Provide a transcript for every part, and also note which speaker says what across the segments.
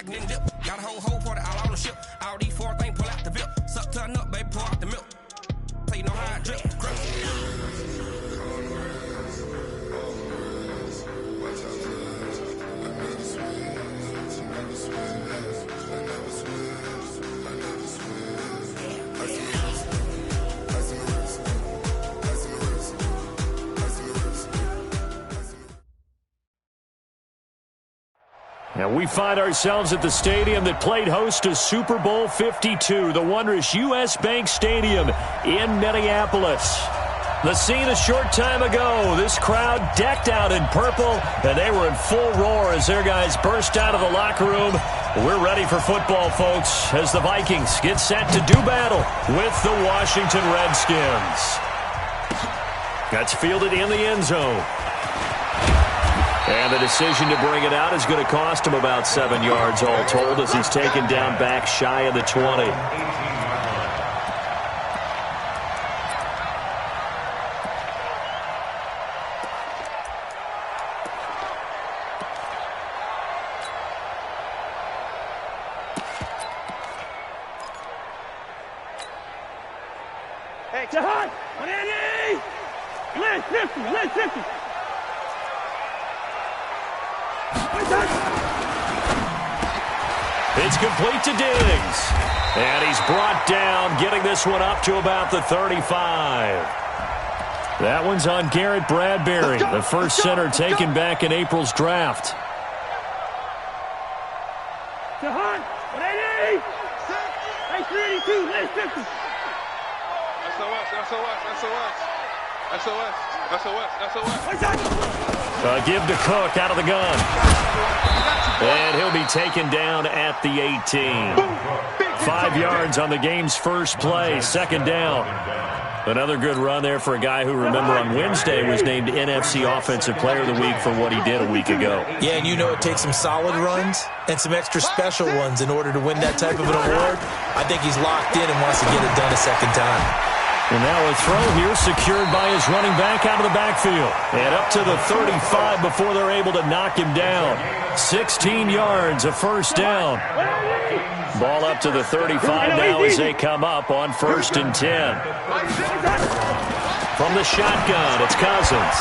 Speaker 1: chicken and dip. Got a whole party all on the ship. All these four things pull out the VIP. Suck turn up, baby, pour out the milk. So you know how I drip.
Speaker 2: And we find ourselves at the stadium that played host to Super Bowl 52, the wondrous U.S. Bank Stadium in Minneapolis. The scene a short time ago, this crowd decked out in purple, and they were in full roar as their guys burst out of the locker room. We're ready for football, folks, as the Vikings get set to do battle with the Washington Redskins. That's fielded in the end zone. And the decision to bring it out is going to cost him about 7 yards all told as he's taken down back shy of the 20.
Speaker 3: Hey, Jahan! 180! Let's 50!
Speaker 2: It's complete to Diggs. And he's brought down, getting this one up to about the 35. That one's on Garrett Bradbury, the first center taken back in April's draft.
Speaker 3: Jahan, 180! Hey, 382, let's 50!
Speaker 2: SOS. Give to Cook out of the gun. And he'll be taken down at the 18. 5 yards on the game's first play, second down. Another good run there for a guy who, remember, on Wednesday was named NFC Offensive Player of the Week for what he did a week ago.
Speaker 4: Yeah, and you know it takes some solid runs and some extra special ones in order to win that type of an award. I think he's locked in and wants to get it done a second time.
Speaker 2: And now a throw here secured by his running back out of the backfield. And up to the 35 before they're able to knock him down. 16 yards, a first down. Ball up to the 35 now as they come up on 1st and 10. From the shotgun, it's Cousins.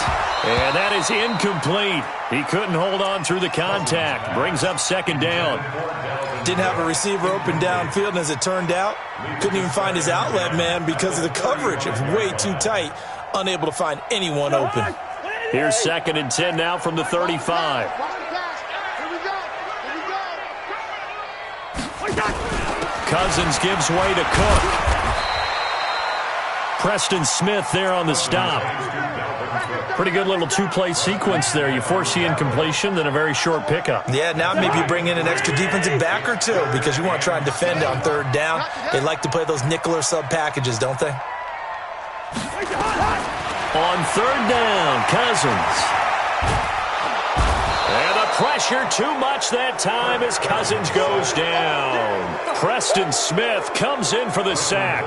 Speaker 2: And that is incomplete. He couldn't hold on through the contact. Brings up 2nd down.
Speaker 4: Didn't have a receiver open downfield, and as it turned out, couldn't even find his outlet man because of the coverage. It was way too tight, unable to find anyone open.
Speaker 2: Here's 2nd and 10 now from the 35. Cousins gives way to Cook. Preston Smith there on the stop. Pretty good little two-play sequence there. You force the incompletion, then a very short pickup.
Speaker 4: Yeah, now maybe you bring in an extra defensive back or two because you want to try and defend on 3rd down. They like to play those nickel or sub packages, don't they?
Speaker 2: On 3rd down, Cousins. And the pressure too much that time as Cousins goes down. Preston Smith comes in for the sack.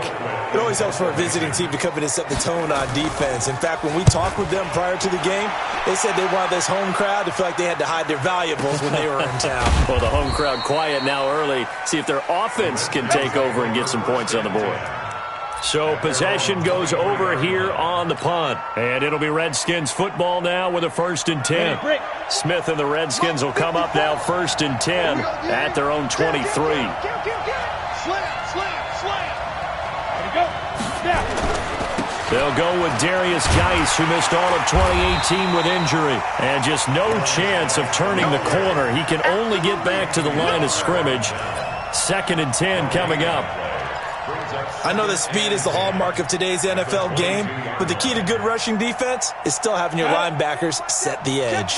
Speaker 4: It always helps for a visiting team to come in and set the tone on defense. In fact, when we talked with them prior to the game, they said they wanted this home crowd to feel like they had to hide their valuables when they were in town.
Speaker 2: Well, the home crowd quiet now early. See if their offense can take over and get some points on the board. So possession goes over here on the punt. And it'll be Redskins football now with a 1st and 10. Smith and the Redskins will come up now 1st and 10 at their own 23. They'll go with Darius Geis, who missed all of 2018 with injury. And just no chance of turning the corner. He can only get back to the line of scrimmage. 2nd and 10 coming up.
Speaker 4: I know that speed is the hallmark of today's NFL game, but the key to good rushing defense is still having your linebackers set the edge.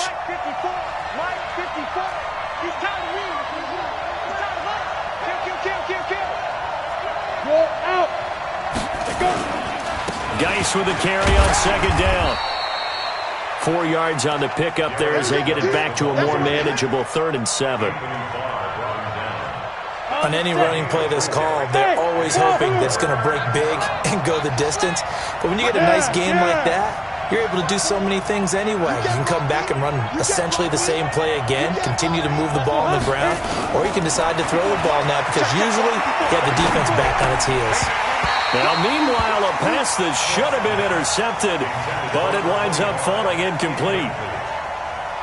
Speaker 2: Geis with a carry on 2nd down. 4 yards on the pickup there as they get it back to a more manageable 3rd and 7.
Speaker 4: On any running play that's called, they're always hoping that it's going to break big and go the distance. But when you get a nice game like that, you're able to do so many things anyway. You can come back and run essentially the same play again, continue to move the ball on the ground, or you can decide to throw the ball now because usually you have the defense back on its heels.
Speaker 2: Now, meanwhile, a pass that should have been intercepted, but it winds up falling incomplete.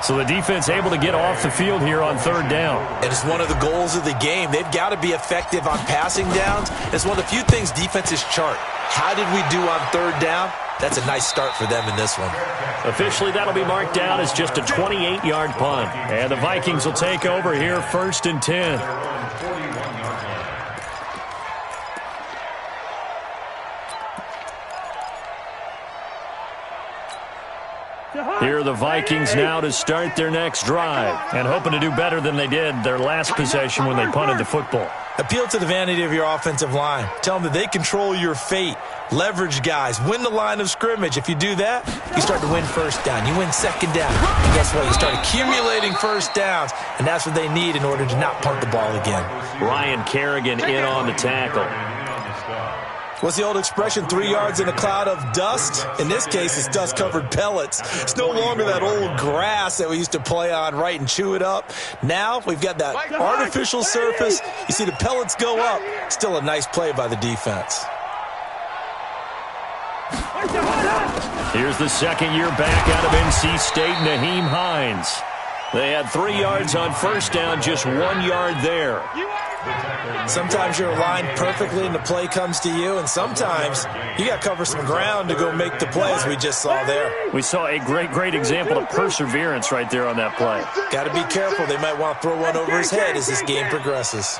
Speaker 2: So the defense able to get off the field here on third down.
Speaker 4: And it's one of the goals of the game. They've got to be effective on passing downs. It's one of the few things defenses chart. How did we do on third down? That's a nice start for them in this one.
Speaker 2: Officially, that'll be marked down as just a 28-yard punt. And the Vikings will take over here 1st and 10. Here are the Vikings now to start their next drive and hoping to do better than they did their last possession when they punted the football.
Speaker 4: Appeal to the vanity of your offensive line. Tell them that they control your fate. Leverage guys. Win the line of scrimmage. If you do that, you start to win first down. You win second down. And guess what? You start accumulating first downs, and that's what they need in order to not punt the ball again.
Speaker 2: Ryan Kerrigan in on the tackle.
Speaker 4: What's the old expression, 3 yards in a cloud of dust? In this case, it's dust-covered pellets. It's no longer that old grass that we used to play on, right, and chew it up. Now we've got that artificial surface. You see the pellets go up. Still a nice play by the defense.
Speaker 2: Here's the second-year back out of NC State, Naheem Hines. They had 3 yards on first down, just 1 yard there.
Speaker 4: Sometimes you're aligned perfectly and the play comes to you, and sometimes you got to cover some ground to go make the play, as we just saw there.
Speaker 2: We saw a great example of perseverance right there on that play.
Speaker 4: Got to be careful. They might want to throw one over his head as this game progresses.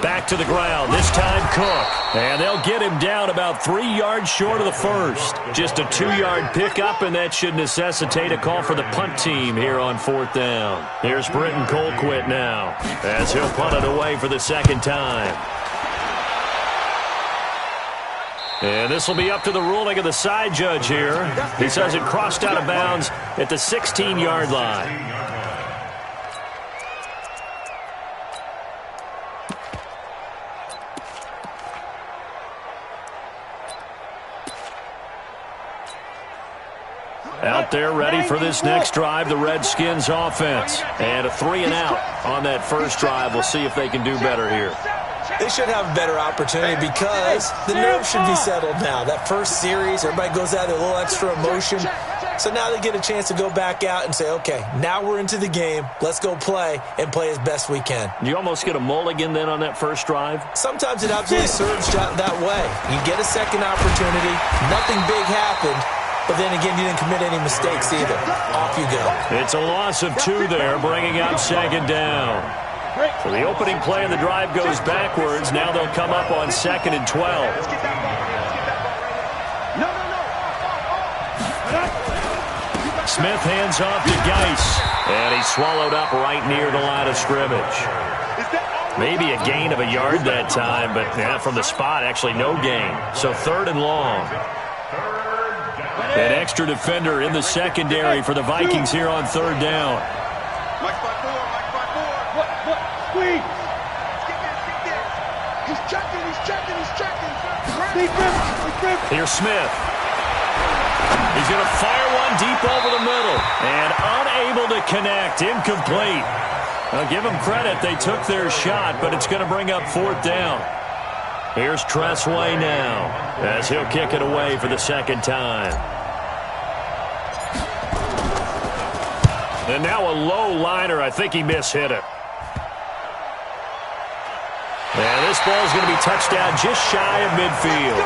Speaker 2: Back to the ground, this time Cook. And they'll get him down about 3 yards short of the first. Just a 2-yard pickup, and that should necessitate a call for the punt team here on 4th down. Here's Britton Colquitt now, as he'll punt it away for the second time. And this will be up to the ruling of the side judge here. He says it crossed out of bounds at the 16-yard line. Out there ready for this next drive, the Redskins offense. And a 3-and-out on that first drive. We'll see if they can do better here.
Speaker 4: They should have a better opportunity because the nerves should be settled now. That first series, everybody goes out with a little extra emotion. So now they get a chance to go back out and say, okay, now we're into the game. Let's go play and play as best we can.
Speaker 2: You almost get a mulligan then on that first drive?
Speaker 4: Sometimes it absolutely serves that way. You get a second opportunity. Nothing big happened. But then again, you didn't commit any mistakes either. Off you go.
Speaker 2: It's a loss of 2 there, bringing up second down. So the opening play of the drive goes backwards. Now they'll come up on 2nd and 12. Smith hands off to Geis. And he's swallowed up right near the line of scrimmage. Maybe a gain of a yard that time, but from the spot, actually no gain. So 3rd and long. An extra defender in the secondary for the Vikings here on 3rd down.
Speaker 3: Squeeze. He's checking.
Speaker 2: Here's Smith. He's going to fire one deep over the middle. And unable to connect. Incomplete. I'll give them credit. They took their shot, but it's going to bring up 4th down. Here's Tressway now, as he'll kick it away for the second time. And now a low liner. I think he mishit it. And this ball is going to be touched down just shy of midfield.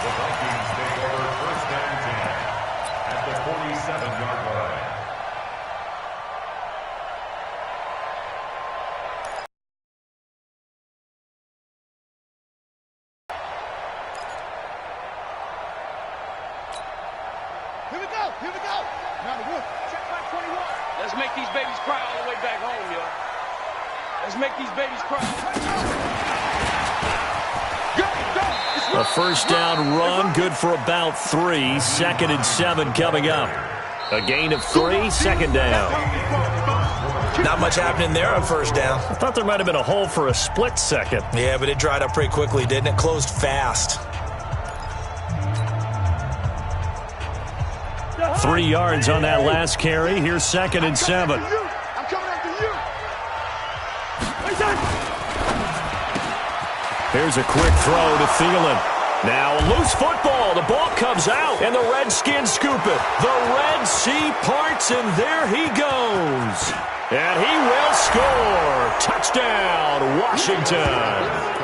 Speaker 5: The Vikings take over 1st and 10 at the 47-yard line.
Speaker 3: Here we go. Now the wood. Check back 21.
Speaker 6: Let's make these babies cry all the way back home, yo. Let's make these babies cry.
Speaker 2: A first down run, good for about 3. 2nd and 7 coming up. A gain of 3, 2nd down.
Speaker 4: Not much happening there on first down.
Speaker 2: I thought there might have been a hole for a split second.
Speaker 4: Yeah, but it dried up pretty quickly, didn't it? Closed fast.
Speaker 2: 3 yards on that last carry. Here's 2nd and 7.
Speaker 3: I'm coming after you.
Speaker 2: Here's a quick throw to Thielen. Now a loose football. The ball comes out, and the Redskins scoop it. The Red Sea parts, and there he goes. And he will score. Touchdown, Washington.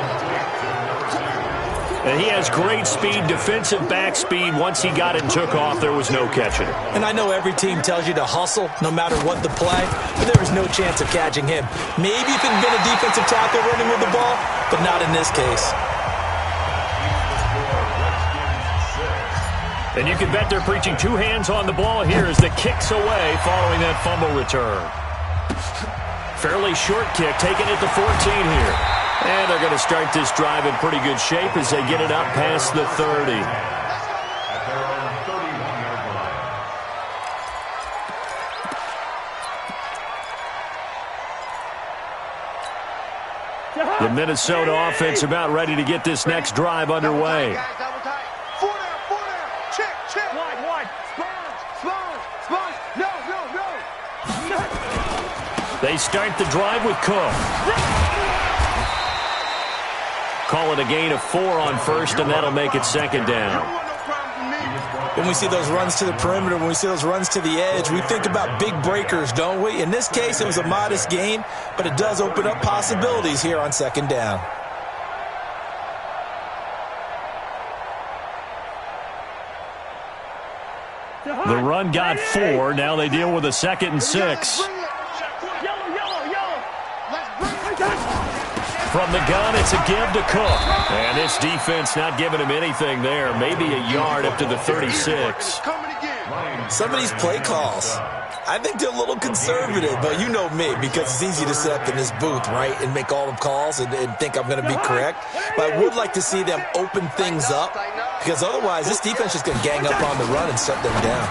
Speaker 2: And he has great speed, defensive back speed. Once he got it and took off, there was no catching it.
Speaker 4: And I know every team tells you to hustle no matter what the play, but there was no chance of catching him. Maybe if it had been a defensive tackle running with the ball, but not in this case.
Speaker 2: And you can bet they're preaching 2 hands on the ball here as the kick's away following that fumble return. Fairly short kick, taken at the 14 here. And they're going to start this drive in pretty good shape as they get it up past the 30.
Speaker 5: At their own 31-yard line.
Speaker 2: The Minnesota offense about ready to get this next drive underway.
Speaker 3: Double tight. 4 down. Check. Wide. Spurs. No.
Speaker 2: They start the drive with Cook. Call it a gain of 4 on first, and that'll make it 2nd down.
Speaker 4: When we see those runs to the perimeter, when we see those runs to the edge, we think about big breakers, don't we? In this case, it was a modest gain, but it does open up possibilities here on 2nd down.
Speaker 2: The run got 4. Now they deal with a 2nd and 6. From the gun, it's a give to Cook. And this defense not giving him anything there. Maybe a yard up to the 36.
Speaker 4: Some of these play calls, I think they're a little conservative, but you know me, because it's easy to sit up in this booth, right, and make all the calls and think I'm going to be correct. But I would like to see them open things up, because otherwise this defense is going to gang up on the run and shut them down.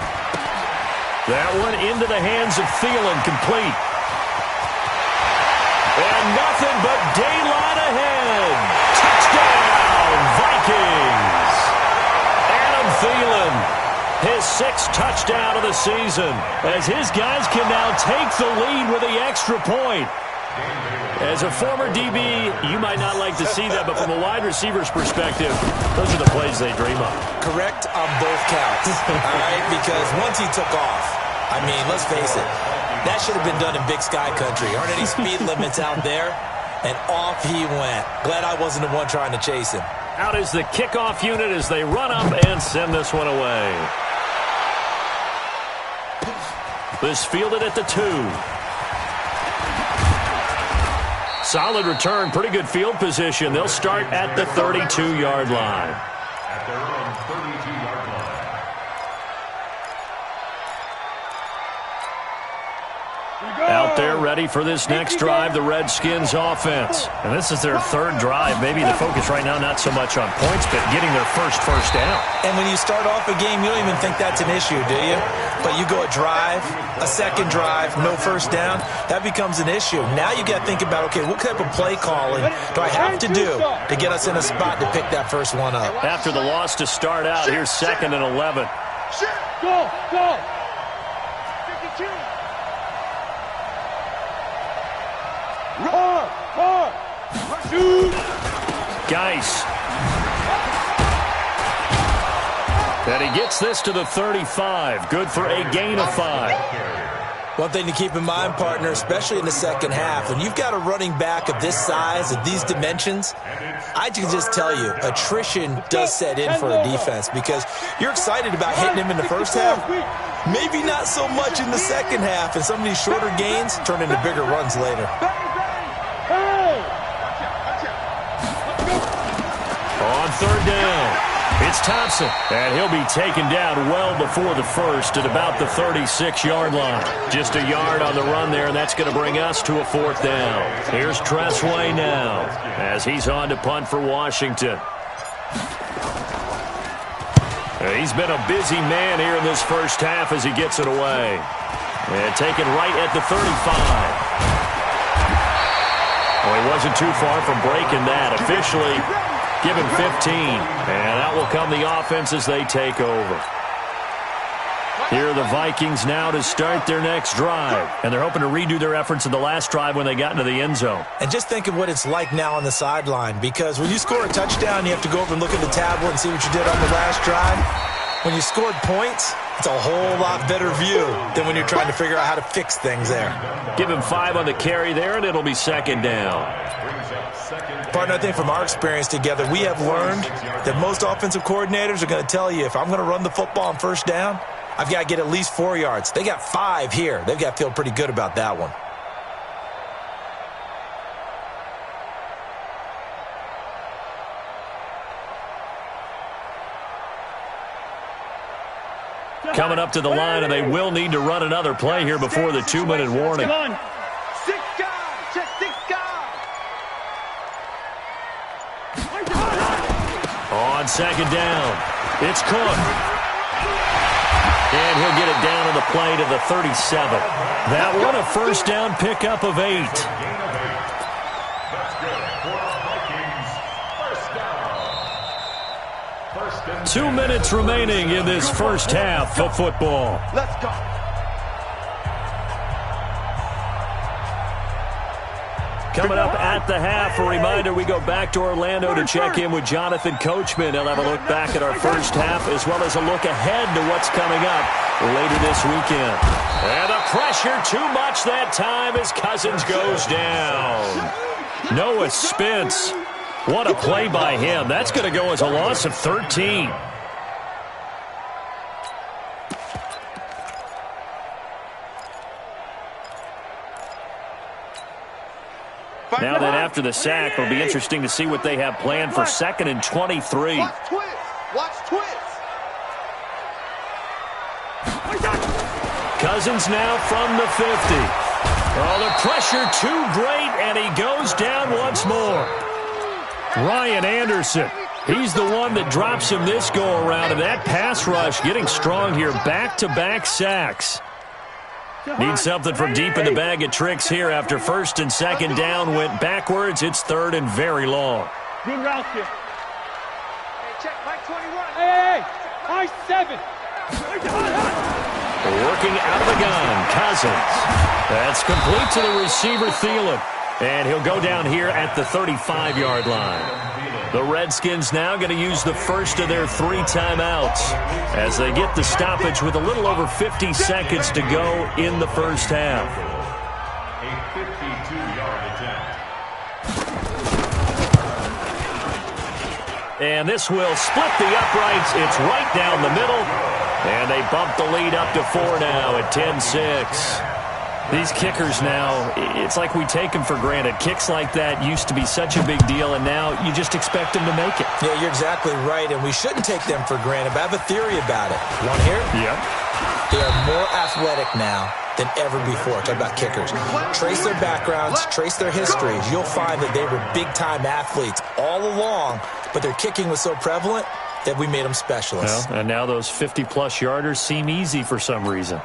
Speaker 2: That one into the hands of Thielen, complete. And nothing but daylight ahead. Touchdown, Vikings. Adam Thielen, his 6th touchdown of the season, as his guys can now take the lead with the extra point. As a former DB, you might not like to see that, but from a wide receiver's perspective, those are the plays they dream of.
Speaker 4: Correct on both counts, all right? Because once he took off, I mean, let's face it, that should have been done in Big Sky Country. Aren't any speed limits out there? And off he went. Glad I wasn't the one trying to chase him.
Speaker 2: Out is the kickoff unit as they run up and send this one away. This fielded at the 2. Solid return, pretty good field position. They'll start at the 32-yard line.
Speaker 5: At their own 32-yard line.
Speaker 2: Out there ready for this next drive, the Redskins offense. And this is their 3rd drive. Maybe the focus right now not so much on points, but getting their first down.
Speaker 4: And when you start off a game, you don't even think that's an issue, do you? But you go a drive, a 2nd drive, no first down, that becomes an issue. Now you got to think about, okay, what type of play calling do I have to do to get us in a spot to pick that first one up?
Speaker 2: After the loss to start out, here's 2nd and 11.
Speaker 3: Go. 52.
Speaker 2: Geis. And he gets this to the 35. Good for a gain of 5.
Speaker 4: One thing to keep in mind, partner, especially in the second half, when you've got a running back of this size, of these dimensions, I can just tell you, attrition does set in for a defense because you're excited about hitting him in the first half, maybe not so much in the second half, and some of these shorter gains turn into bigger runs later.
Speaker 2: On 3rd down, it's Thompson, and he'll be taken down well before the first at about the 36-yard line. Just a yard on the run there, and that's going to bring us to a 4th down. Here's Tressway now as he's on to punt for Washington. He's been a busy man here in this first half as he gets it away. And taken right at the 35. Well, he wasn't too far from breaking that. Officially given 15. And out will come the offense as they take over. Here are the Vikings now to start their next drive. And they're hoping to redo their efforts in the last drive when they got into the end zone.
Speaker 4: And just think of what it's like now on the sideline, because when you score a touchdown, you have to go over and look at the tablet and see what you did on the last drive. When you scored points, it's a whole lot better view than when you're trying to figure out how to fix things there.
Speaker 2: Give him 5 on the carry there, and it'll be second down.
Speaker 4: Partner, I think from our experience together, we have learned that most offensive coordinators are going to tell you, if I'm going to run the football on first down, I've got to get at least 4 yards. They got 5 here. They've got to feel pretty good about that one.
Speaker 2: Coming up to the line, and they will need to run another play here before the 2-minute warning.
Speaker 3: Come on. 6 guys. Check 6 guys.
Speaker 2: On second down, it's Cook. And he'll get it down on the play to the 37. That one a first down pickup of 8. 2 minutes remaining in this first half of football.
Speaker 3: Let's go.
Speaker 2: Coming up at the half, a reminder, we go back to Orlando to check in with Jonathan Coachman. He'll have a look back at our first half as well as a look ahead to what's coming up later this weekend. And the pressure too much that time as Cousins goes down. Noah Spence. What a play by him. That's going to go as a loss of 13. Now then, after the sack, it'll be interesting to see what they have planned for 2nd and 23.
Speaker 3: Watch twist. Watch twist.
Speaker 2: Cousins now from the 50. Oh, the pressure too great, and he goes down once more. Ryan Anderson, he's the one that drops him this go-around, and that pass rush getting strong here. Back-to-back sacks. Need something from deep in the bag of tricks here after 1st and 2nd down went backwards. It's 3rd and very long.
Speaker 3: Good route here. Hey, check Mike 21. Hey, Mike 7.
Speaker 2: Working out of the gun, Cousins. That's complete to the receiver, Thielen. And he'll go down here at the 35-yard line. The Redskins now going to use the first of their 3 timeouts as they get the stoppage with a little over 50 seconds to go in the first half.
Speaker 5: A 52-yard attempt.
Speaker 2: And this will split the uprights. It's right down the middle. And they bump the lead up to 4 now at 10-6. These kickers now, it's like we take them for granted. Kicks like that used to be such a big deal, and now you just expect them to make it.
Speaker 4: Yeah, you're exactly right, and we shouldn't take them for granted, but I have a theory about it. You want to hear it?
Speaker 2: Yep.
Speaker 4: They are more athletic now than ever before. Talk about kickers. Trace their backgrounds, trace their histories. You'll find that they were big-time athletes all along, but their kicking was so prevalent that we made them specialists.
Speaker 2: Well, and now those 50-plus yarders seem easy for some reason.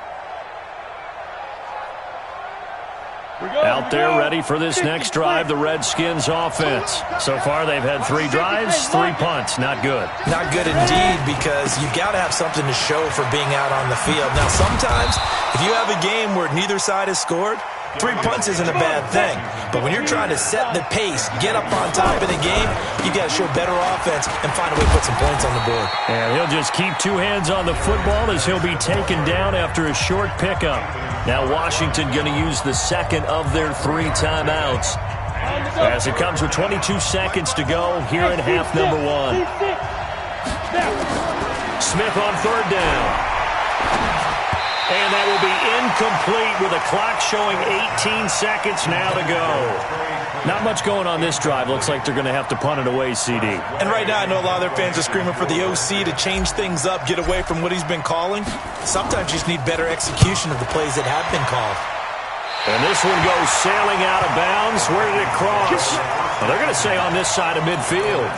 Speaker 2: Out there ready for this next drive, the Redskins offense. So far, they've had 3 drives, 3 punts. Not good.
Speaker 4: Not good indeed, because you've got to have something to show for being out on the field. Now, sometimes, if you have a game where neither side has scored, 3 punts isn't a bad thing. But when you're trying to set the pace, get up on top in a game, you've got to show better offense and find a way to put some points on the board.
Speaker 2: And he'll just keep 2 hands on the football as he'll be taken down after a short pickup. Now Washington going to use the 2nd of their 3 timeouts as it comes with 22 seconds to go here in half number 1. Smith on 3rd down. And that will be incomplete with a clock showing 18 seconds now to go. Not much going on this drive. Looks like they're going to have to punt it away, CD.
Speaker 4: And right now, I know a lot of their fans are screaming for the OC to change things up, get away from what he's been calling. Sometimes you just need better execution of the plays that have been called.
Speaker 2: And this one goes sailing out of bounds. Where did it cross? Well, they're going to say on this side of midfield.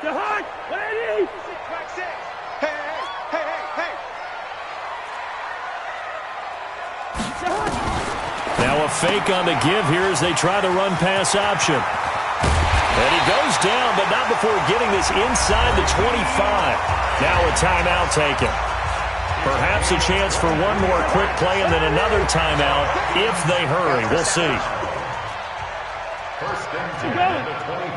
Speaker 3: Jahan, 180.
Speaker 6: Track 6. Hey, hey, hey, hey, hey.
Speaker 2: Now a fake on the give here as they try the run-pass option. And he goes down, but not before getting this inside the 25. Now a timeout taken. Perhaps a chance for one more quick play and then another timeout if they hurry. We'll see.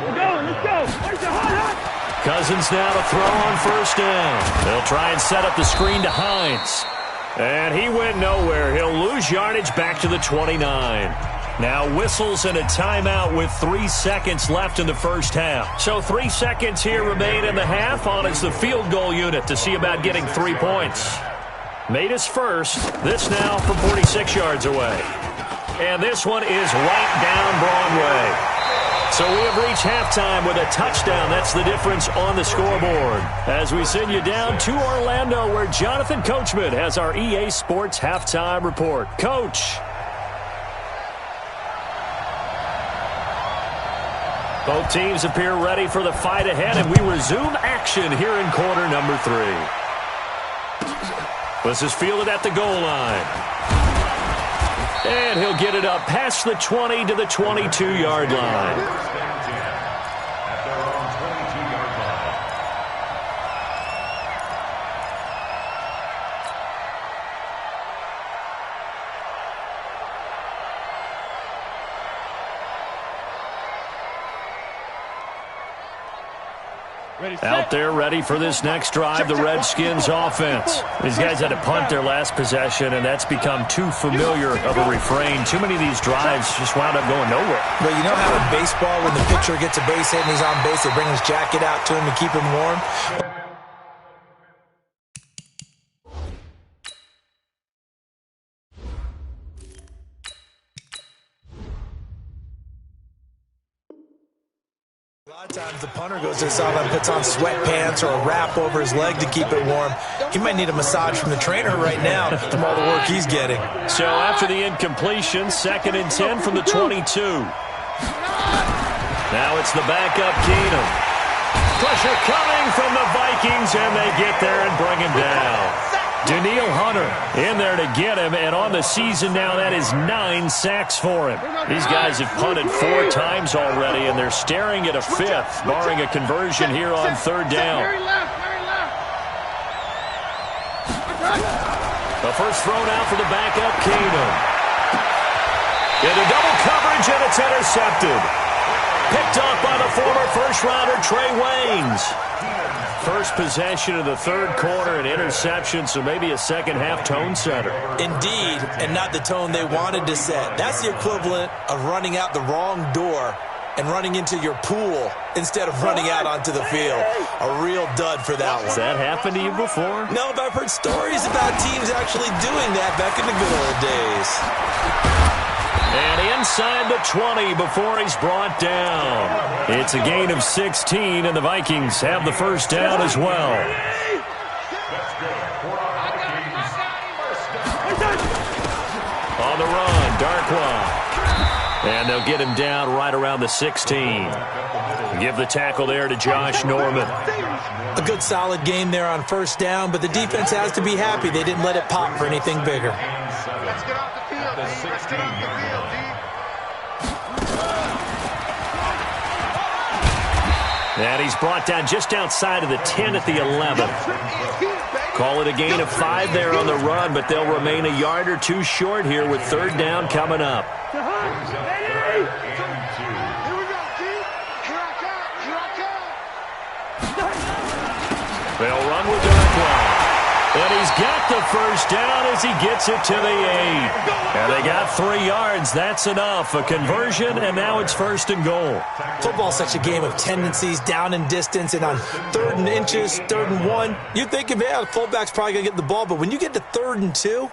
Speaker 3: We're going, let's go. Where's the hot?
Speaker 2: Cousins now to throw on first down. They'll try and set up the screen to Hines. And he went nowhere. He'll lose yardage back to the 29. Now whistles and a timeout with 3 seconds left in the first half. So 3 seconds here remain in the half. On is the field goal unit to see about getting 3 points. Made his first. This now from 46 yards away. And this one is right down Broadway. So we have reached halftime with a touchdown. That's the difference on the scoreboard. As we send you down to Orlando, where Jonathan Coachman has our EA Sports Halftime Report. Coach. Both teams appear ready for the fight ahead, and we resume action here in quarter number 3. This is fielded at the goal line. And he'll get it up past the 20 to the 22-yard line. Out there ready for this next drive, the Redskins offense. These guys had to punt their last possession, and that's become too familiar of a refrain. Too many of these drives just wound up going nowhere.
Speaker 4: Well, you know how in baseball, when the pitcher gets a base hit and he's on base, they bring his jacket out to him to keep him warm? A lot of times the punter goes to the sideline, puts on sweatpants or a wrap over his leg to keep it warm. He might need a massage from the trainer right now from all the work he's getting.
Speaker 2: So after the incompletion, 2nd and 10 from the 22. Now it's the backup Keenum. Pressure coming from the Vikings, and they get there and bring him down. Daniil Hunter in there to get him, and on the season now, that is 9 sacks for him. These guys have punted 4 times already, and they're staring at a 5th, barring a conversion here on 3rd down. The first thrown out for the backup, Keenum. Into double coverage, and it's intercepted. Picked off by the former first-rounder Trey Waynes. First possession of the 3rd quarter, an interception, so maybe a second-half tone setter.
Speaker 4: Indeed, and not the tone they wanted to set. That's the equivalent of running out the wrong door and running into your pool instead of running out onto the field. A real dud for that one.
Speaker 2: Has that happened to you before?
Speaker 4: No, but I've heard stories about teams actually doing that back in the good old days.
Speaker 2: And inside the 20 before he's brought down. It's a gain of 16, and the Vikings have the first down as well. On the run, Darkwa. And they'll get him down right around the 16. Give the tackle there to Josh Norman.
Speaker 4: A good solid game there on first down, but the defense has to be happy they didn't let it pop for anything bigger.
Speaker 6: Let's get off the field, D. Let's get off the field, D.
Speaker 2: And he's brought down just outside of the 10 at the 11. Call it a gain of 5 there on the run, but they'll remain a yard or 2 short here with 3rd down coming up.
Speaker 6: Here we go, D. Here I come.
Speaker 2: They'll run with Darkwa. And he's got the first down as he gets it to the 8. And they got 3 yards. That's enough. A conversion, and now it's 1st and goal.
Speaker 4: Football's such a game of tendencies, down and distance, and on 3rd and inches, 3rd and 1, you think, yeah, the fullback's probably going to get the ball. But when you get to 3rd and 2,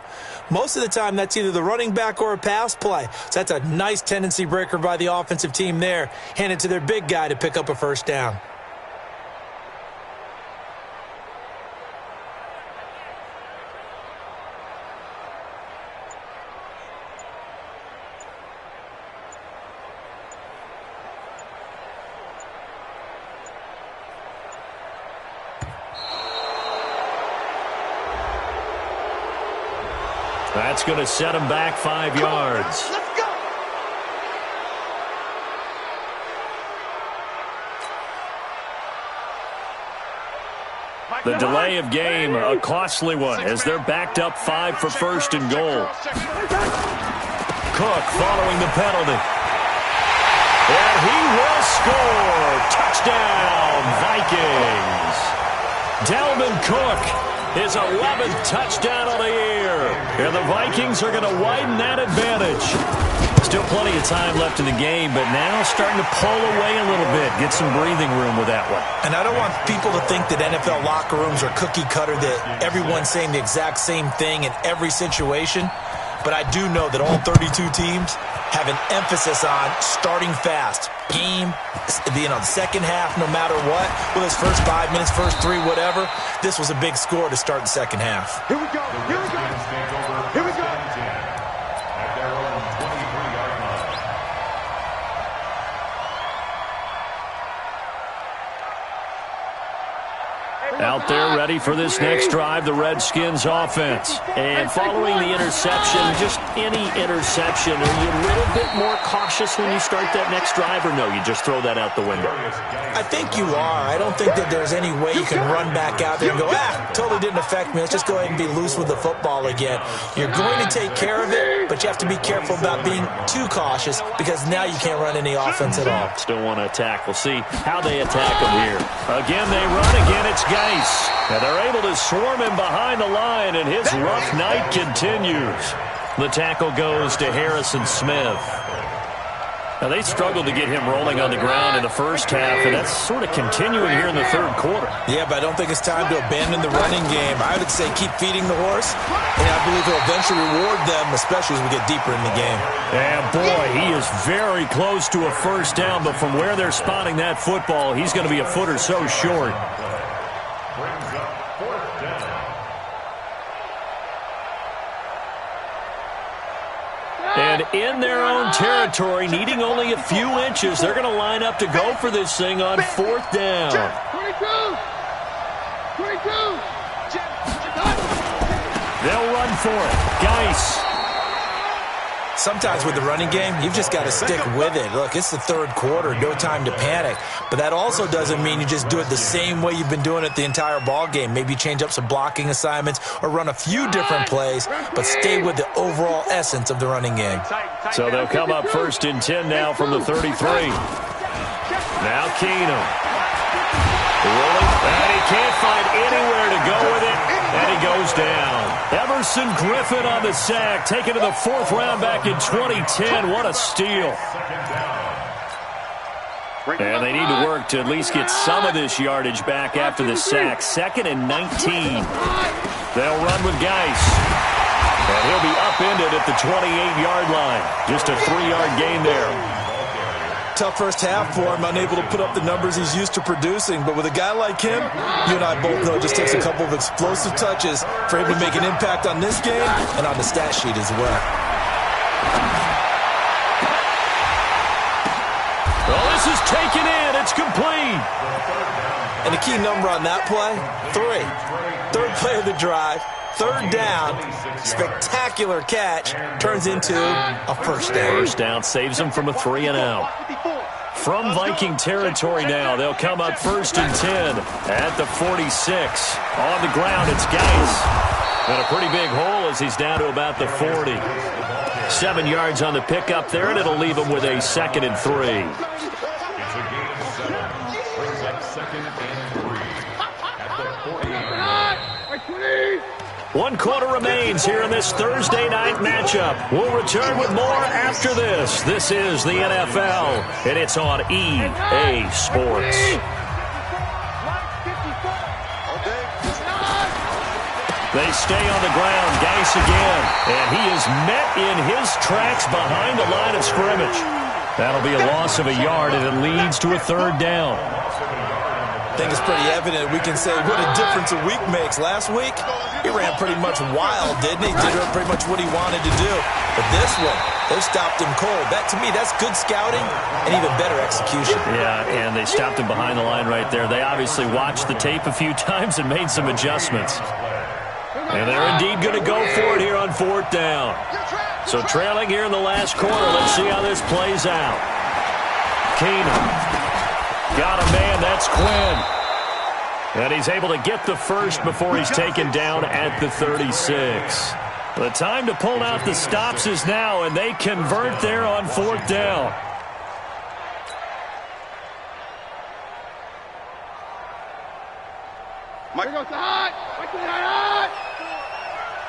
Speaker 4: most of the time that's either the running back or a pass play. So that's a nice tendency breaker by the offensive team there. Hand it to their big guy to pick up a first down.
Speaker 2: That's going to set him back 5 yards.
Speaker 3: Let's go.
Speaker 2: The delay of game, a costly one, as they're backed up 5 for first and goal. Cook following the penalty. And he will score. Touchdown, Vikings. Dalvin Cook, his 11th touchdown of the year. And the Vikings are going to widen that advantage. Still plenty of time left in the game, but now starting to pull away a little bit. Get some breathing room with that one.
Speaker 4: And I don't want people to think that NFL locker rooms are cookie cutter, that everyone's saying the exact same thing in every situation. But I do know that all 32 teams have an emphasis on starting fast. Game, the second half, no matter what. Well, his first 5 minutes, first 3, whatever. This was a big score to start the second half.
Speaker 3: Here we go. Here we go. Here we go.
Speaker 5: At their own 23-yard line.
Speaker 2: Out there ready for this next drive, the Redskins offense. And following the interception, just any interception, are you a little bit more cautious when you start that next drive, or no, you just throw that out the window?
Speaker 4: I think you are. I don't think that there's any way you can run back out there and go, totally didn't affect me. Let's just go ahead and be loose with the football again. You're going to take care of it, but you have to be careful about being too cautious because now you can't run any offense at all.
Speaker 2: Still want to attack. We'll see how they attack him here. Again, they run. Again, it's Geis. And they're able to swarm him behind the line, and his rough night continues. The tackle goes to Harrison Smith. Now, they struggled to get him rolling on the ground in the first half, and that's sort of continuing here in the third quarter.
Speaker 4: Yeah, but I don't think it's time to abandon the running game. I would say keep feeding the horse, and I believe he'll eventually reward them, especially as we get deeper in the game.
Speaker 2: And, boy, he is very close to a first down, but from where they're spotting that football, he's going to be a foot or so short.
Speaker 5: Brings up 4th down.
Speaker 2: And in their own territory, needing only a few inches, they're going to line up to go for this thing on 4th down.
Speaker 3: 22.
Speaker 2: They'll run for it. Geis.
Speaker 4: Sometimes with the running game, you've just got to stick with it. Look, it's the third quarter, no time to panic. But that also doesn't mean you just do it the same way you've been doing it the entire ball game. Maybe change up some blocking assignments or run a few different plays, but stay with the overall essence of the running game.
Speaker 2: So they'll come up 1st and 10 now from the 33. Now Keenum. Rolling, and he can't find anywhere to go with it, and he goes down. Everson Griffin on the sack, taken to the 4th round back in 2010. What a steal. And they need to work to at least get some of this yardage back after the sack. 2nd and 19. They'll run with Geis. And he'll be upended at the 28-yard line. Just a 3-yard gain there.
Speaker 4: Tough first half for him, unable to put up the numbers he's used to producing. But with a guy like him, you and I both know it just takes a couple of explosive touches for him to make an impact on this game and on the stat sheet as well.
Speaker 2: Well, this is taken in. It's complete.
Speaker 4: And the key number on that play, 3. Third play of the drive. 3rd down, spectacular catch, turns into a first down.
Speaker 2: First down saves them from a 3-and-out. From Viking territory now, they'll come up 1st and 10 at the 46. On the ground, it's Geis. And a pretty big hole as he's down to about the 40. 7 yards on the pickup there, and it'll leave him with a 2nd and 3.
Speaker 5: It's a gain of 7. Brings up 2nd and 3 at the 40.
Speaker 2: 1 quarter remains here in this Thursday night matchup. We'll return with more after this. This is the NFL, and it's on EA Sports. They stay on the ground. Geis again, and he is met in his tracks behind the line of scrimmage. That'll be a loss of a yard, and it leads to a 3rd down.
Speaker 4: I think it's pretty evident we can say what a difference a week makes. Last week, he ran pretty much wild, didn't he? Did pretty much what he wanted to do. But this one, they stopped him cold. That, to me, that's good scouting and even better execution.
Speaker 2: Yeah, and they stopped him behind the line right there. They obviously watched the tape a few times and made some adjustments. And they're indeed going to go for it here on 4th down. So trailing here in the last quarter. Let's see how this plays out. Keenum. Got a man. That's Quinn. And he's able to get the first before he's taken down at the 36. The time to pull out the stops is now, and they convert there on 4th down.
Speaker 3: Here goes the hot. Mike, hot.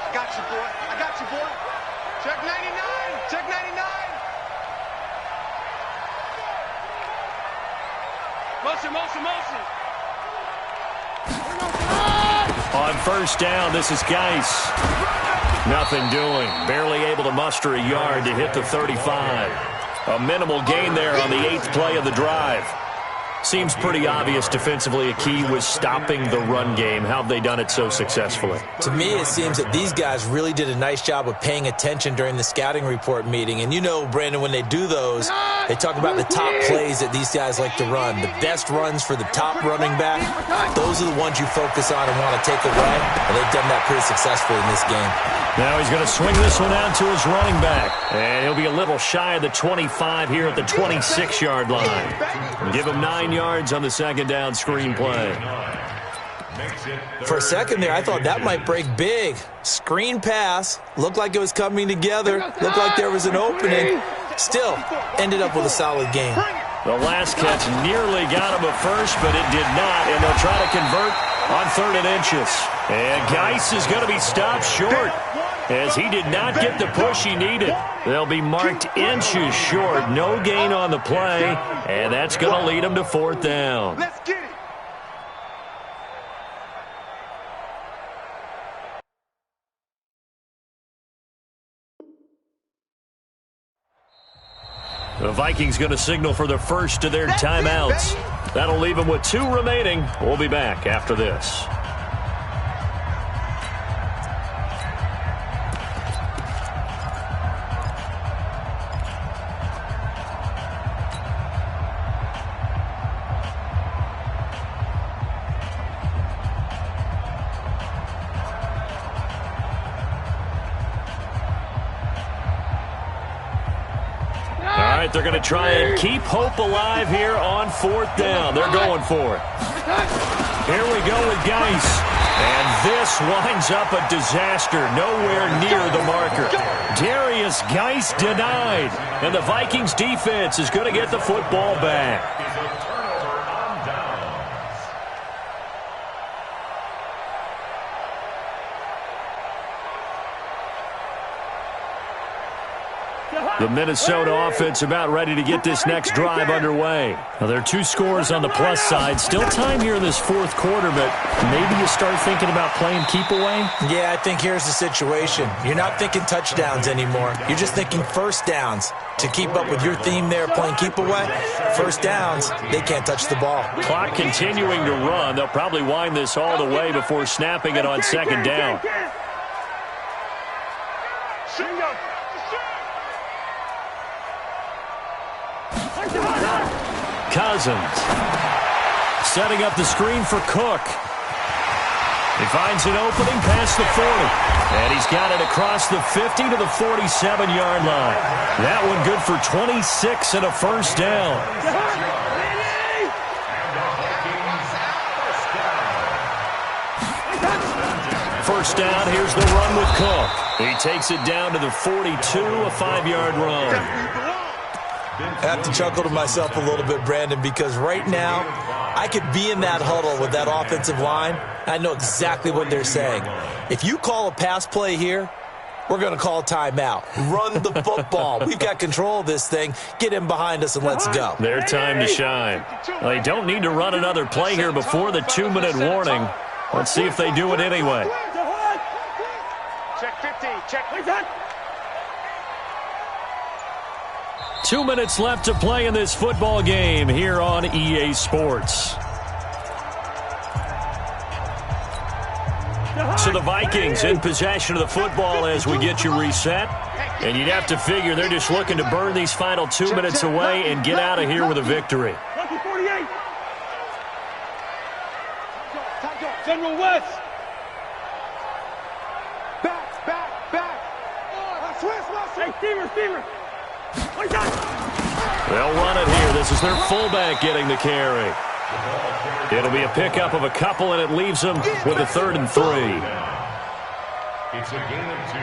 Speaker 6: I got you, boy. I got you, boy. Check 99. Check 99. Motion, motion, motion.
Speaker 2: On 1st down, this is Geis. Nothing doing. Barely able to muster a yard to hit the 35. A minimal gain there on the 8th play of the drive. Seems pretty obvious defensively a key was stopping the run game. How have they done it so successfully?
Speaker 4: To me, it seems that these guys really did a nice job of paying attention during the scouting report meeting. And you know, Brandon, when they do those, they talk about the top plays that these guys like to run. The best runs for the top running back, those are the ones you focus on and want to take away. And they've done that pretty successfully in this game.
Speaker 2: Now he's going to swing this one out to his running back. And he'll be a little shy of the 25 here at the 26-yard line. Give him 9 yards on the 2nd down screen play.
Speaker 4: For a second there, I thought that might break big. Screen pass. Looked like it was coming together. Looked like there was an opening. Still, ended up with a solid game.
Speaker 2: The last catch nearly got him a first, but it did not. And they'll try to convert on 3rd and inches. And Geis is going to be stopped short, as he did not get the push he needed. They'll be marked inches short. No gain on the play, and that's going to lead them to 4th down.
Speaker 6: Let's get it.
Speaker 2: The Vikings going to signal for the first of their timeouts. That'll leave them with 2 remaining. We'll be back after this. They're going to try and keep hope alive here on 4th down. They're going for it. Here we go with Geis. And this winds up a disaster. Nowhere near the marker. Darius Geis denied. And the Vikings defense is going to get the football back. The Minnesota offense about ready to get this next drive underway. Now, there are 2 scores on the plus side. Still time here in this 4th quarter, but maybe you start thinking about playing keep away?
Speaker 4: Yeah, I think here's the situation. You're not thinking touchdowns anymore. You're just thinking 1st downs. To keep up with your theme there, playing keep away, 1st downs, they can't touch the ball.
Speaker 2: Clock continuing to run. They'll probably wind this all the way before snapping it on 2nd down. Cousins setting up the screen for Cook. He finds an opening past the 40. And he's got it across the 50 to the 47-yard line. That one good for 26 and a 1st down. First down, here's the run with Cook. He takes it down to the 42, a 5-yard run.
Speaker 4: I have to chuckle to myself a little bit, Brandon, because right now I could be in that huddle with that offensive line. I know exactly what they're saying. If you call a pass play here, we're going to call timeout. Run the football. We've got control of this thing. Get him behind us and let's go.
Speaker 2: Their time to shine. They don't need to run another play here before the 2-minute warning. Let's see if they do it anyway.
Speaker 6: Check 15. Check 15.
Speaker 2: 2 minutes left to play in this football game here on EA Sports. So the Vikings in possession of the football as we get you reset. And you'd have to figure they're just looking to burn these final 2 minutes away and get out of here with a victory.
Speaker 3: General West.
Speaker 2: They'll run it here. This is their fullback getting the carry. It'll be a pickup of a couple, and it leaves them with a 3rd and 3.
Speaker 5: It's a gain of 2.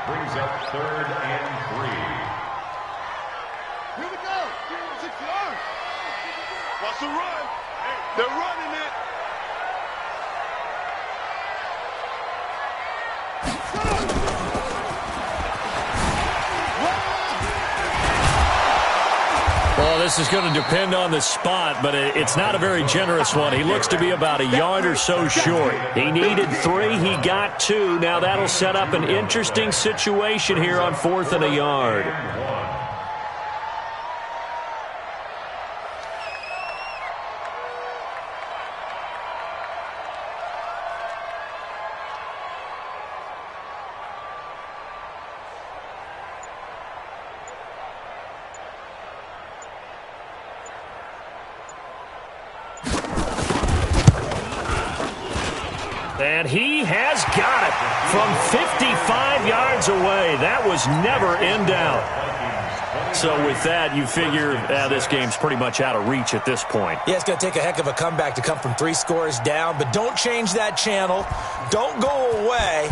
Speaker 5: Brings up 3rd and 3.
Speaker 6: Here we go. 6 yards. Watch the run. They're running it.
Speaker 2: Well, this is going to depend on the spot, but it's not a very generous one. He looks to be about a yard or so short. He needed 3. He got 2. Now that'll set up an interesting situation here on 4th and a yard. And he has got it from 55 yards away. That was never in doubt. So with that, you figure this game's pretty much out of reach at this point.
Speaker 4: Yeah, it's going to take a heck of a comeback to come from 3 scores down, but don't change that channel. Don't go away.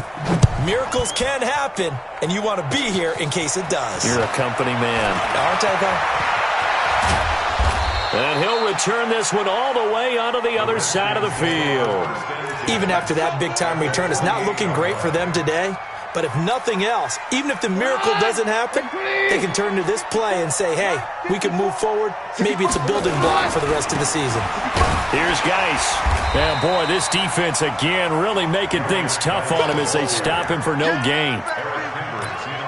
Speaker 4: Miracles can happen, and you want to be here in case it does.
Speaker 2: You're a company man.
Speaker 4: Aren't I, pal?
Speaker 2: And he'll return this one all the way onto the other side of the field.
Speaker 4: Even after that big-time return, it's not looking great for them today. But if nothing else, even if the miracle doesn't happen, they can turn to this play and say, hey, we can move forward. Maybe it's a building block for the rest of the season.
Speaker 2: Here's Geis. And, boy, this defense, again, really making things tough on him as they stop him for no gain.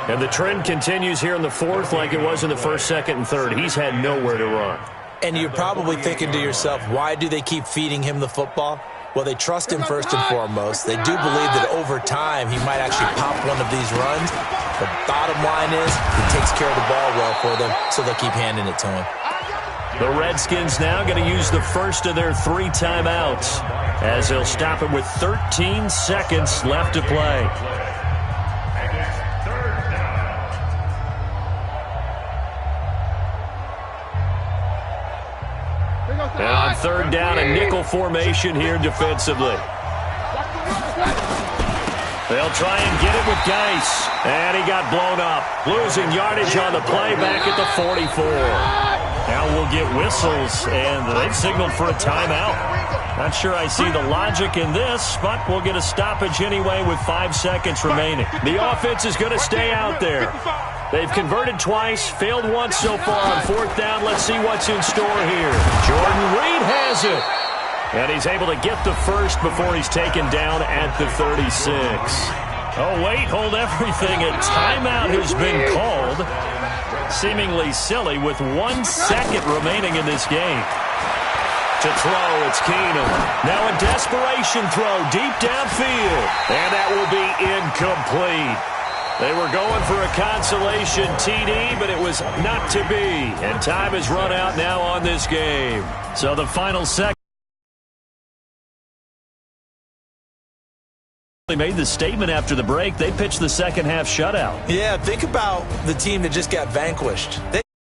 Speaker 2: And the trend continues here in the 4th like it was in the 1st, 2nd, and 3rd. He's had nowhere to run.
Speaker 4: And you're probably thinking to yourself, why do they keep feeding him the football? Well, they trust him first and foremost. They do believe that over time he might actually pop one of these runs. The bottom line is he takes care of the ball well for them, so they'll keep handing it to him.
Speaker 2: The Redskins now going to use the first of their 3 timeouts as they'll stop it with 13 seconds left to play. And on 3rd down, a nickel formation here defensively. They'll try and get it with Geis. And he got blown up. Losing yardage on the play back at the 44. Now we'll get whistles, and they've signaled for a timeout. Not sure I see the logic in this, but we'll get a stoppage anyway with 5 seconds remaining. The offense is going to stay out there. They've converted twice, failed once so far on 4th down. Let's see what's in store here. Jordan Reed has it. And he's able to get the first before he's taken down at the 36. Oh, wait, hold everything. A timeout has been called. Seemingly silly with 1 second remaining in this game. To throw, it's Keenum. Now a desperation throw deep downfield. And that will be incomplete. They were going for a consolation TD, but it was not to be. And time has run out now on this game. So the final second. They made the statement after the break. They pitched the second half shutout.
Speaker 4: Yeah, think about the team that just got vanquished.